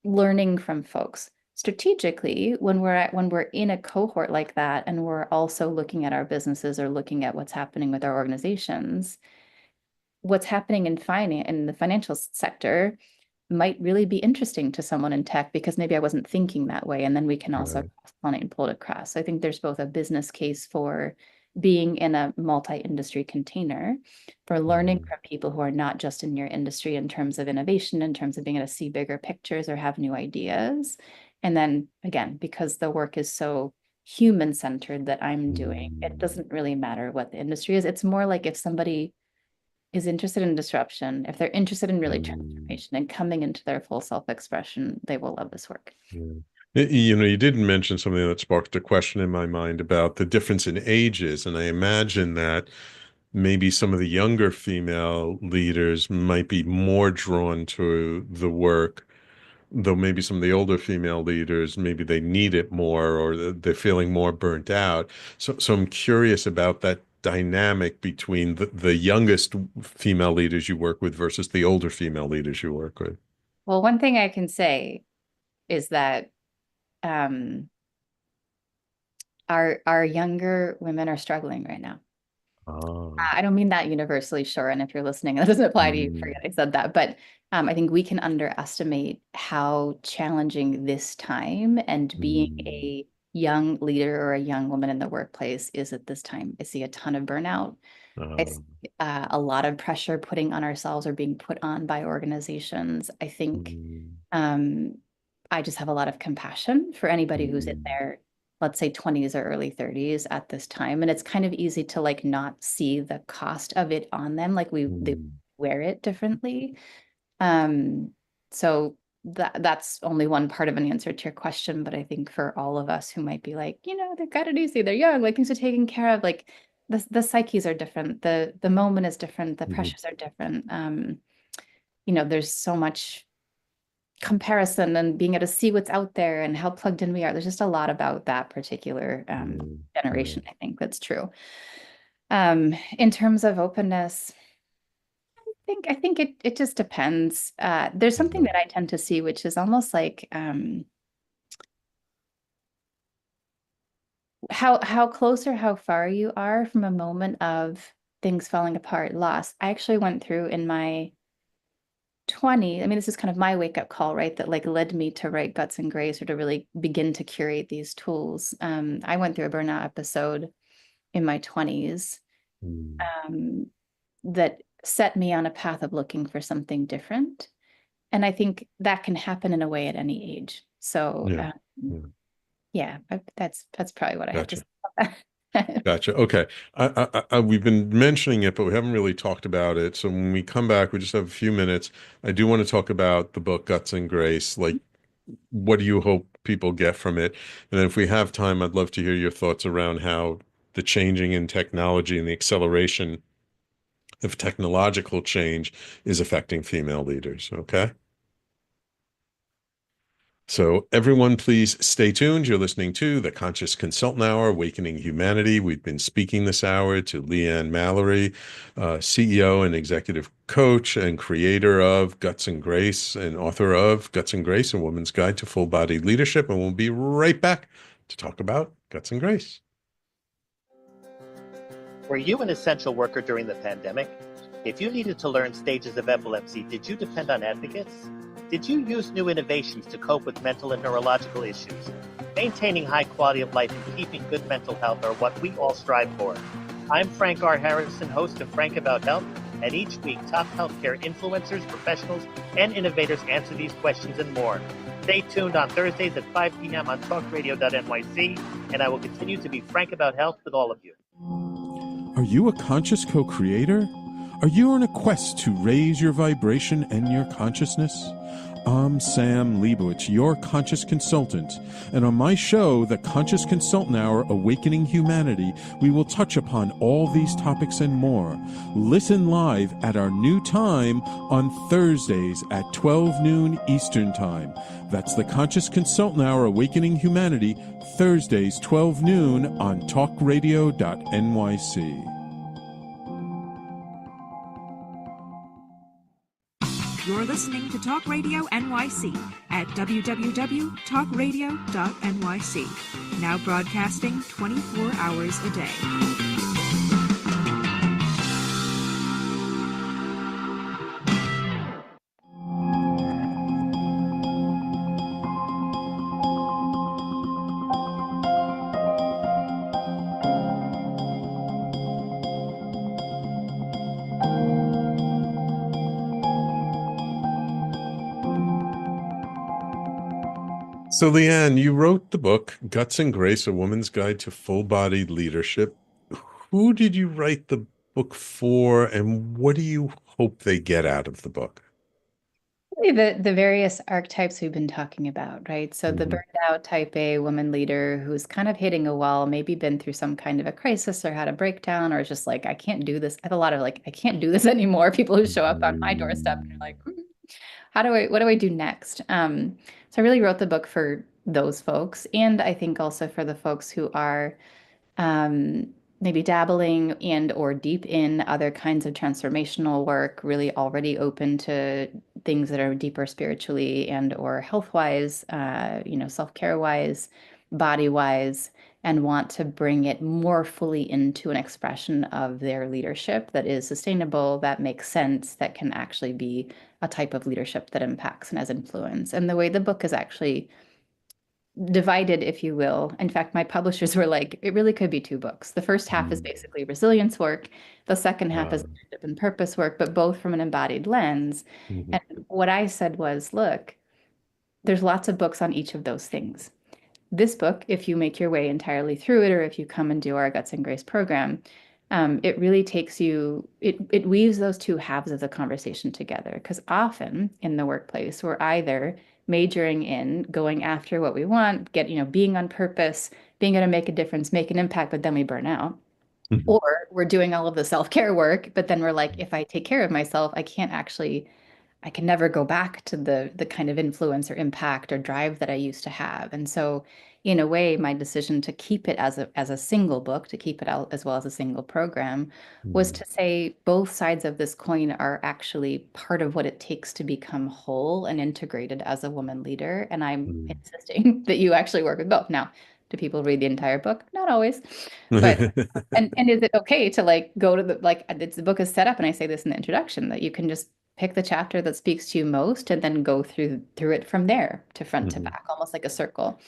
Speaker 2: learning from folks. Strategically, when we're in a cohort like that, and we're also looking at our businesses or looking at what's happening with our organizations, what's happening in the financial sector might really be interesting to someone in tech, because maybe I wasn't thinking that way. And then we can also cross-pollinate and pull it across. So I think there's both a business case for being in a multi-industry container, for learning from people who are not just in your industry in terms of innovation, in terms of being able to see bigger pictures or have new ideas. And then again, because the work is so human-centered that I'm doing, it doesn't really matter what the industry is. It's more like if somebody is interested in disruption, if they're interested in really transformation and coming into their full self-expression, they will love this work.
Speaker 1: You didn't mention something that sparked a question in my mind about the difference in ages. And I imagine that maybe some of the younger female leaders might be more drawn to the work, though maybe some of the older female leaders, maybe they need it more, or they're feeling more burnt out. So I'm curious about that dynamic between the youngest female leaders you work with versus the older female leaders you work with.
Speaker 2: Well, one thing I can say is that our younger women are struggling right now. I don't mean that universally, sure. And if you're listening, that doesn't apply to you. Forget I said that. But I think we can underestimate how challenging this time and being a young leader or a young woman in the workplace is at this time. I see a ton of burnout. I see a lot of pressure putting on ourselves or being put on by organizations. I think I just have a lot of compassion for anybody who's in their, let's say, 20s or early 30s at this time. And it's kind of easy to like not see the cost of it on them. Like they wear it differently. So that's only one part of an answer to your question. But I think for all of us who might be like, they've got it easy, they're young, like things are taken care of, like the psyches are different. The moment is different. The pressures are different. There's so much comparison and being able to see what's out there and how plugged in we are. There's just a lot about that particular generation, I think, that's true. In terms of openness, I think it just depends. There's something that I tend to see, which is almost like how close or how far you are from a moment of things falling apart, loss. I actually went through in my 20, I mean, this is kind of my wake-up call, right? That like led me to write Guts and Grace, or to really begin to curate these tools. I went through a burnout episode in my 20s that set me on a path of looking for something different. And I think that can happen in a way at any age. So yeah, that's probably what I have to say about that.
Speaker 1: Gotcha. Okay. We've been mentioning it, but we haven't really talked about it. So when we come back, we just have a few minutes. I do want to talk about the book Guts and Grace. Like, what do you hope people get from it? And then if we have time, I'd love to hear your thoughts around how the changing in technology and the acceleration of technological change is affecting female leaders. Okay. So, everyone, please stay tuned. You're listening to the Conscious Consultant Hour, Awakening Humanity. We've been speaking this hour to LeeAnn Mallorie, CEO and executive coach and creator of Guts and Grace and author of Guts and Grace, A Woman's Guide to Full-Bodied Leadership. And we'll be right back to talk about Guts and Grace.
Speaker 8: Were you an essential worker during the pandemic? If you needed to learn stages of epilepsy, did you depend on advocates? Did you use new innovations to cope with mental and neurological issues? Maintaining high quality of life and keeping good mental health are what we all strive for. I'm Frank R. Harrison, host of Frank About Health, and each week top healthcare influencers, professionals, and innovators answer these questions and more. Stay tuned on Thursdays at 5 p.m. on talkradio.nyc, and I will continue to be frank about health with all of you.
Speaker 9: Are you a conscious co-creator? Are you on a quest to raise your vibration and your consciousness? I'm Sam Leibowitz, your conscious consultant, and on my show, The Conscious Consultant Hour, Awakening Humanity, we will touch upon all these topics and more. Listen live at our new time on Thursdays at 12 noon Eastern Time. That's The Conscious Consultant Hour, Awakening Humanity, Thursdays 12 noon on talkradio.nyc.
Speaker 7: You're listening to Talk Radio NYC at www.talkradio.nyc. Now broadcasting 24 hours a day.
Speaker 1: So, LeeAnn, you wrote the book Guts and Grace, A Woman's Guide to Full-Bodied Leadership. Who did you write the book for, and what do you hope they get out of the book?
Speaker 2: The various archetypes we've been talking about, right? So the
Speaker 1: Mhm.
Speaker 2: burned out type A woman leader who's kind of hitting a wall, maybe been through some kind of a crisis or had a breakdown, or is just like, I can't do this. I have a lot of like, I can't do this anymore. People who show up on my doorstep and are like, what do I do next? So I really wrote the book for those folks. And I think also for the folks who are um, maybe dabbling and or deep in other kinds of transformational work, really already open to things that are deeper spiritually and or health-wise, self-care wise, body-wise, and want to bring it more fully into an expression of their leadership that is sustainable, that makes sense, that can actually be a type of leadership that impacts and has influence. And the way the book is actually divided, if you will. In fact, my publishers were like, it really could be two books. The first half is basically resilience work. The second half is leadership and purpose work, but both from an embodied lens.
Speaker 1: Mhm.
Speaker 2: And what I said was, look, there's lots of books on each of those things. This book, if you make your way entirely through it, or if you come and do our Guts and Grace program, it really takes you, it weaves those two halves of the conversation together. Because often in the workplace, we're either majoring in going after what we want, being on purpose, being able to make a difference, make an impact, but then we burn out.
Speaker 1: Mhm.
Speaker 2: Or we're doing all of the self-care work, but then we're like, if I take care of myself, I can never go back to the kind of influence or impact or drive that I used to have. And so in a way, my decision to keep it as a single book, to keep it out as well as a single program, was to say both sides of this coin are actually part of what it takes to become whole and integrated as a woman leader. And I'm insisting that you actually work with both. Now, do people read the entire book? Not always. But and is it okay to like go to the book is set up, and I say this in the introduction, that you can just pick the chapter that speaks to you most and then go through it from there to front to back, almost like a circle.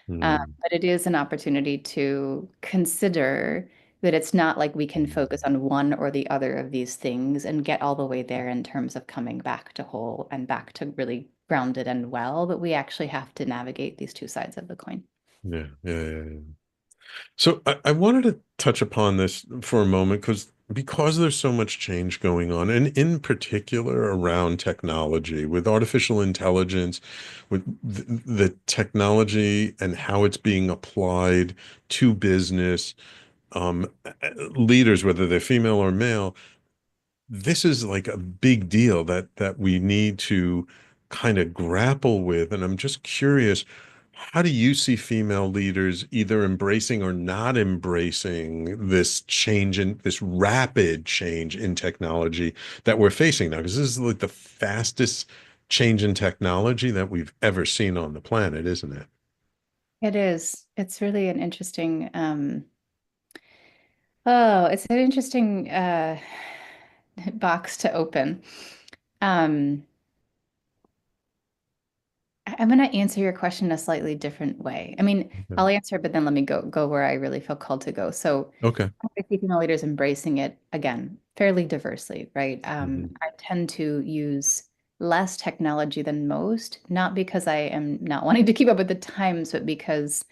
Speaker 2: But it is an opportunity to consider that it's not like we can focus on one or the other of these things and get all the way there in terms of coming back to whole and back to really grounded and well, but we actually have to navigate these two sides of the coin.
Speaker 1: Yeah, yeah, yeah, yeah. So I wanted to touch upon this for a moment because there's so much change going on, and in particular around technology, with artificial intelligence, with the technology and how it's being applied to business, leaders, whether they're female or male, this is like a big deal that we need to kind of grapple with. And I'm just curious, how do you see female leaders either embracing or not embracing this change in this rapid change in technology that we're facing now? Because this is like the fastest change in technology that we've ever seen on the planet, isn't it?
Speaker 2: It is. It's really an interesting, oh, it's an interesting box to open. Um, I'm going to answer your question in a slightly different way. I mean,
Speaker 1: Okay.
Speaker 2: I'll answer, but then let me go where I really feel called to go. So
Speaker 1: Okay.
Speaker 2: I see female leaders embracing it again, fairly diversely, right?
Speaker 1: Mhm.
Speaker 2: I tend to use less technology than most, not because I am not wanting to keep up with the times, but because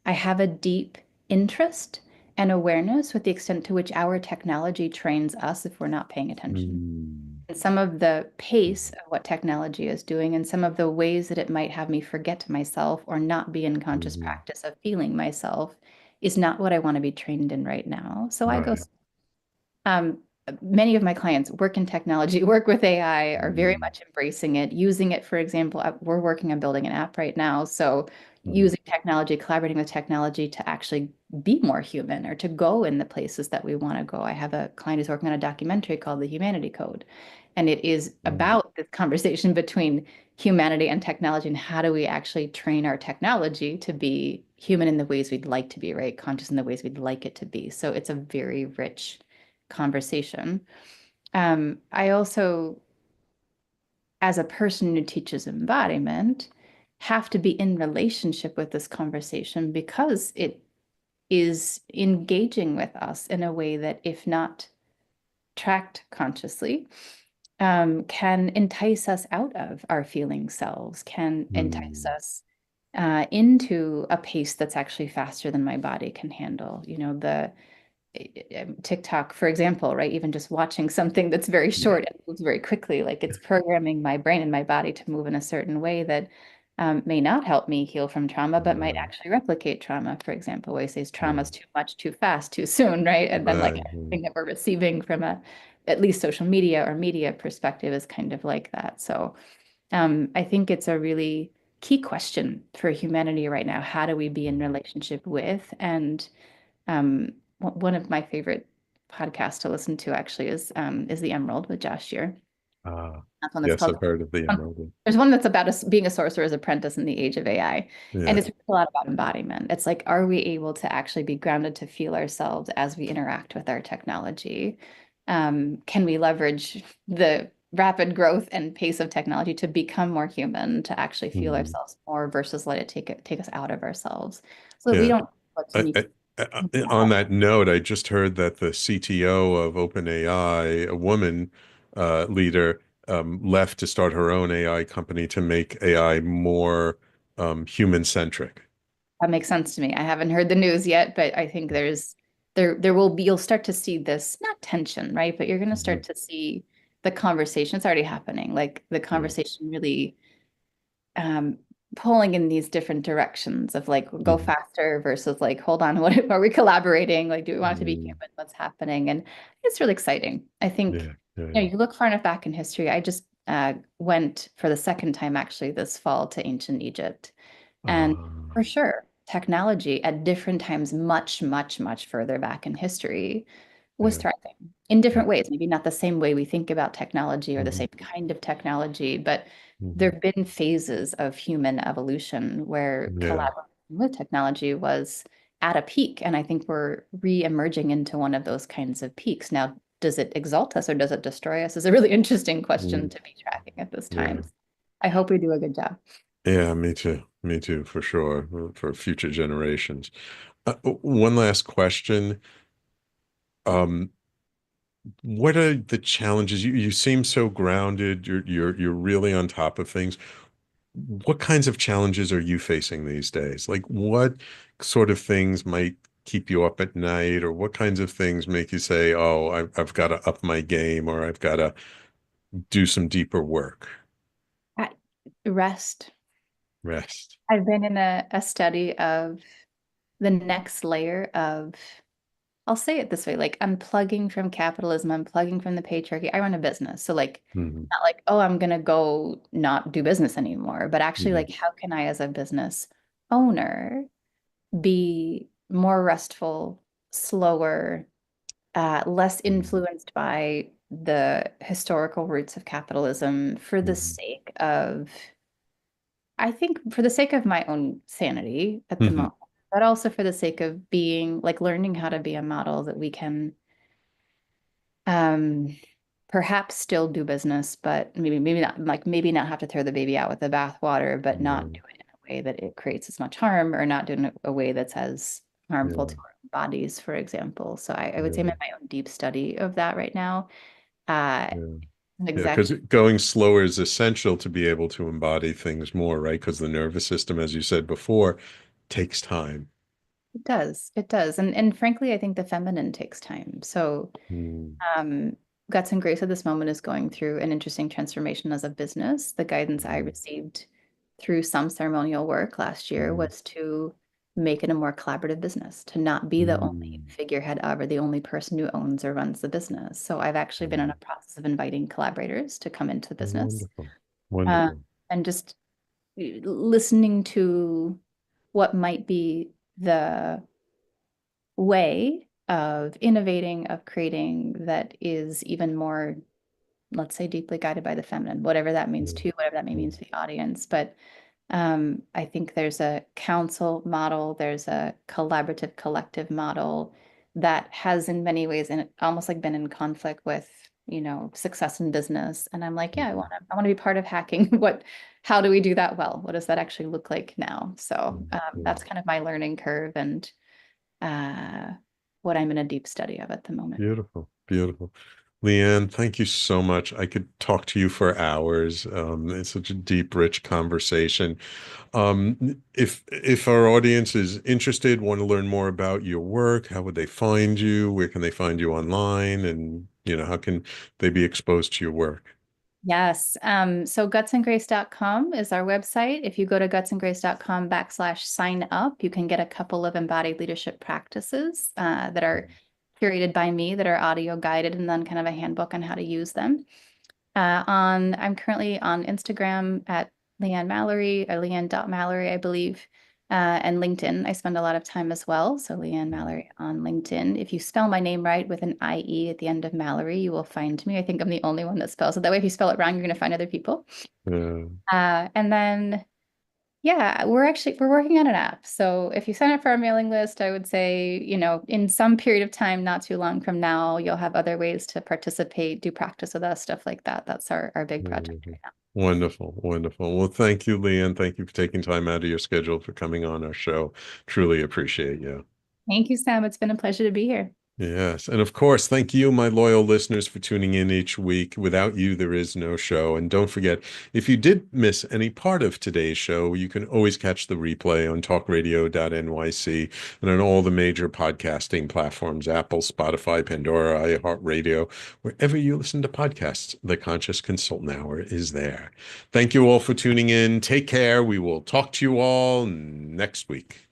Speaker 2: I have a deep interest and awareness with the extent to which our technology trains us if we're not paying attention.
Speaker 1: Mm.
Speaker 2: And some of the pace of what technology is doing and some of the ways that it might have me forget myself or not be in conscious
Speaker 1: Mhm.
Speaker 2: practice of feeling myself is not what I want to be trained in right now. So I go
Speaker 1: Right.
Speaker 2: um, many of my clients work in technology, work with AI, are very
Speaker 1: Mm.
Speaker 2: much embracing it, using it. For example, we're working on building an app right now. So
Speaker 1: Mhm.
Speaker 2: using technology, collaborating with technology to actually be more human or to go in the places that we want to go. I have a client who's working on a documentary called The Humanity Code. And it is
Speaker 1: Mm.
Speaker 2: about this conversation between humanity and technology and how do we actually train our technology to be human in the ways we'd like to be, right? Conscious in the ways we'd like it to be. So it's a very rich conversation. I also, as a person who teaches embodiment, have to be in relationship with this conversation because it is engaging with us in a way that, if not tracked consciously, can entice us out of our feeling selves, can entice
Speaker 1: Mm.
Speaker 2: us into a pace that's actually faster than my body can handle. The TikTok, for example, right? Even just watching something that's very
Speaker 1: Yeah.
Speaker 2: short and moves very quickly, like it's programming my brain and my body to move in a certain way that may not help me heal from trauma, but might
Speaker 1: Right.
Speaker 2: actually replicate trauma. For example, where he says trauma
Speaker 1: Yeah.
Speaker 2: is too much, too fast, too soon, right? And then like
Speaker 1: Right.
Speaker 2: everything that we're receiving from at least social media or media perspective is kind of like that. So I think it's a really key question for humanity right now. How do we be in relationship with and one of my favorite podcasts to listen to actually is The Emerald with Josh Shear.
Speaker 1: Ah,
Speaker 2: That's one that's
Speaker 1: yes,
Speaker 2: called.
Speaker 1: I've heard of the Emerald.
Speaker 2: There's one that's about us being a sorcerer's apprentice in the age of AI, and
Speaker 1: Yeah.
Speaker 2: it's a lot about embodiment. It's like, are we able to actually be grounded to feel ourselves as we interact with our technology? Can we leverage the rapid growth and pace of technology to become more human, to actually feel
Speaker 1: Mhm.
Speaker 2: ourselves more versus let it take us out of ourselves, so that we
Speaker 1: Yeah.
Speaker 2: don't what's
Speaker 1: I,
Speaker 2: unique.
Speaker 1: on that note, I just heard that the CTO of OpenAI, a woman leader, left to start her own AI company to make AI more human centric.
Speaker 2: That makes sense to me. I haven't heard the news yet, but I think there will be, you'll start to see this, not tension, right? But you're going to
Speaker 1: Mhm.
Speaker 2: start to see the conversation. It's already happening. Like the
Speaker 1: Yeah.
Speaker 2: conversation really um pulling in these different directions of like go
Speaker 1: Mhm.
Speaker 2: faster versus like hold on, what are we collaborating? Like, do we want it to be
Speaker 1: Mm.
Speaker 2: human? What's happening? And it's really exciting. I think,
Speaker 1: Yeah. Yeah. Yeah.
Speaker 2: you look far enough back in history. I just went for the second time actually this fall to ancient Egypt. And for
Speaker 1: Um,
Speaker 2: sure, technology at different times, much, much, much further back in history, was
Speaker 1: yeah.
Speaker 2: thriving in
Speaker 1: Yeah.
Speaker 2: different ways. Maybe not the same way we think about technology or the
Speaker 1: Mhm.
Speaker 2: same kind of technology, but there
Speaker 1: Mhm.
Speaker 2: have been phases of human evolution where
Speaker 1: Yeah.
Speaker 2: collaboration with technology was at a peak. And I think we're re-emerging into one of those kinds of peaks. Now, does it exalt us or does it destroy us? Is a really interesting question
Speaker 1: Mm.
Speaker 2: to be tracking at this
Speaker 1: Yeah.
Speaker 2: time. I hope we do a good job.
Speaker 1: Yeah, me too. Me too, for sure, for future generations. One last question. Um, what are the challenges? You seem so grounded. You're really on top of things. What kinds of challenges are you facing these days? Like what sort of things might keep you up at night, or what kinds of things make you say, oh, I've got to up my game, or I've got to do some deeper work?
Speaker 2: Uh, Rest.
Speaker 1: Rest.
Speaker 2: I've been in a study of the next layer of, I'll say it this way, like unplugging from capitalism, unplugging from the patriarchy. I run a business. So like,
Speaker 1: Mm-hmm.
Speaker 2: not like, oh, I'm gonna go not do business anymore, but actually
Speaker 1: Mm-hmm.
Speaker 2: like, how can I as a business owner be more restful, slower, less influenced by the historical roots of capitalism for the
Speaker 1: Mm-hmm.
Speaker 2: sake of, I think for the sake of my own sanity at the
Speaker 1: Mm-hmm.
Speaker 2: moment, but also for the sake of being like learning how to be a model that we can um perhaps still do business, but maybe not have to throw the baby out with the bathwater, but not
Speaker 1: Yeah.
Speaker 2: do it in a way that it creates as much harm, or not do it in a way that's as harmful
Speaker 1: Yeah.
Speaker 2: to our bodies, for example. So I would say I'm
Speaker 1: Yeah.
Speaker 2: in my own deep study of that right now. Uh,
Speaker 1: Yeah. Yeah,
Speaker 2: exactly.
Speaker 1: because going slower is essential to be able to embody things more, right? Because the nervous system, as you said before, takes time.
Speaker 2: It does. It does. And frankly, I think the feminine takes time. So
Speaker 1: Mm,
Speaker 2: Um, Guts and Grace at this moment is going through an interesting transformation as a business. The guidance I
Speaker 1: mm,
Speaker 2: received through some ceremonial work last year
Speaker 1: mm,
Speaker 2: was to make it a more collaborative business, to not be the only
Speaker 1: mm.
Speaker 2: figurehead of or the only person who owns or runs the business. So I've actually been in
Speaker 1: Mm.
Speaker 2: a process of inviting collaborators to come into the
Speaker 1: Oh,
Speaker 2: business,
Speaker 1: wonderful.
Speaker 2: uh,
Speaker 1: Wonderful.
Speaker 2: and just listening to what might be the way of innovating, of creating that is even more, let's say, deeply guided by the feminine, whatever that means
Speaker 1: Mm,
Speaker 2: to you, whatever that may mean
Speaker 1: mm,
Speaker 2: to the audience. But I think there's a council model, there's a collaborative, collective model that has in many ways and almost like been in conflict with, success in business. And I'm like, yeah,
Speaker 1: mm,
Speaker 2: I want to be part of hacking. How do we do that well? What does that actually look like now? So
Speaker 1: mm, mm.
Speaker 2: that's kind of my learning curve and uh, what I'm in a deep study of at the moment.
Speaker 1: Beautiful. Beautiful. LeeAnn, thank you so much. I could talk to you for hours. It's such a deep, rich conversation. If our audience is interested, want to learn more about your work, how would they find you? Where can they find you online? And, how can they be exposed to your work?
Speaker 2: Yes. So gutsandgrace.com is our website. If you go to gutsandgrace.com/sign up, you can get a couple of embodied leadership practices that are curated by me, that are audio guided, and then kind of a handbook on how to use them. I'm currently on Instagram at LeeAnn Mallorie, or LeeAnn.Mallorie, I believe, and LinkedIn. I spend a lot of time as well. So LeeAnn Mallorie on LinkedIn. If you spell my name right with an IE at the end of Mallorie, you will find me. I think I'm the only one that spells it that way. If you spell it wrong, you're going to find other people.
Speaker 1: Uh,
Speaker 2: And then, yeah, we're working on an app. So if you sign up for our mailing list, I would say, in some period of time, not too long from now, you'll have other ways to participate, do practice with us, stuff like that. That's our big project right now.
Speaker 1: Wonderful, wonderful. Well, thank you, LeeAnn. Thank you for taking time out of your schedule for coming on our show. Truly appreciate you.
Speaker 2: Thank you, Sam. It's been a pleasure to be here.
Speaker 1: Yes. And of course, thank you, my loyal listeners, for tuning in each week. Without you, there is no show. And don't forget, if you did miss any part of today's show, you can always catch the replay on talkradio.nyc and on all the major podcasting platforms, Apple, Spotify, Pandora, iHeartRadio, wherever you listen to podcasts. The Conscious Consultant Hour is there. Thank you all for tuning in. Take care. We will talk to you all next week.